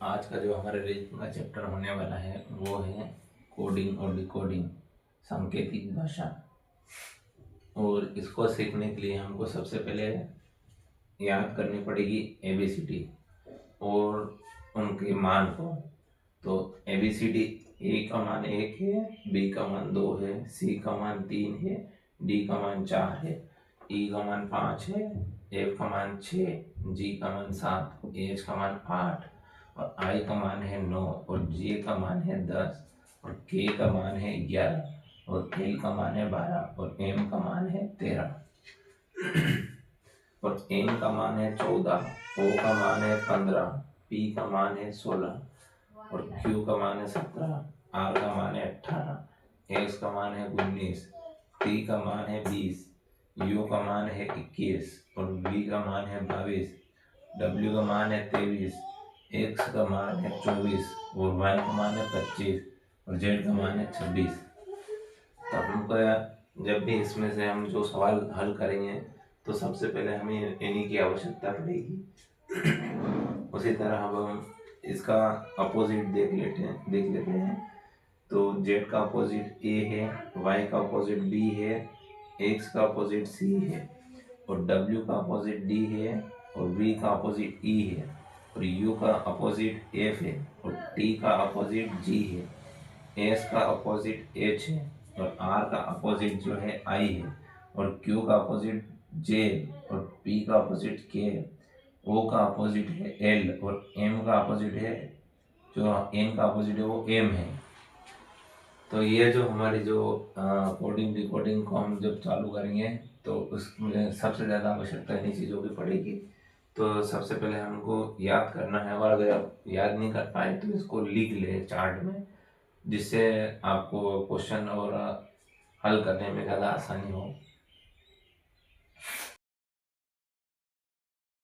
आज का जो हमारे रीजनिंग का चैप्टर होने वाला है वो है कोडिंग और डिकोडिंग, सांकेतिक भाषा। और इसको सीखने के लिए हमको सबसे पहले याद करनी पड़ेगी ABCD और उनके मान को। तो ABCD, A का मान 1 है, B का मान 2 है, C का मान 3 है, D का मान 4 है, E का मान 5 है, F का मान 6, G का मान 7, H का मान 8 और I का मान है 9 और J का मान है 10 और K का मान है 11 और L का मान है 12 और M का मान है 13 और N का मान है 14, O का मान है 15, P का मान है 16 और Q का मान है 17, R का मान है 18, S का मान है 19, T का मान है 20, U का मान है 21 और V का मान है 22, W का मान है 23, X का मान है 24 और Y का मान है 25 और Z का मान है 26। तो हमको जब भी इसमें से हम जो सवाल हल करेंगे तो सबसे पहले हमें इन्हीं की आवश्यकता पड़ेगी। उसी तरह हम इसका अपोजिट देख लेते हैं। तो Z का अपोजिट A है, Y का अपोजिट B है, X का अपोजिट C है और W का अपोजिट D है और V का अपोजिट E है और U का अपोजिट F है और T का अपोजिट G है, S का अपोजिट H है और R का अपोजिट जो है I है और Q का अपोजिट J और P का अपोजिट K है, O का अपोजिट है L और M का अपोजिट है, जो N का अपोजिट है वो M है। तो ये जो हमारी जो कोडिंग डिकोडिंग को हम जब चालू करेंगे तो उसमें सबसे ज़्यादा आवश्यकता इन्हीं चीज़ों की पड़ेगी। तो सबसे पहले हमको याद करना है और अगर आप याद नहीं कर पाए तो इसको लिख ले चार्ट में, जिससे आपको क्वेश्चन और हल करने में ज़्यादा आसानी हो।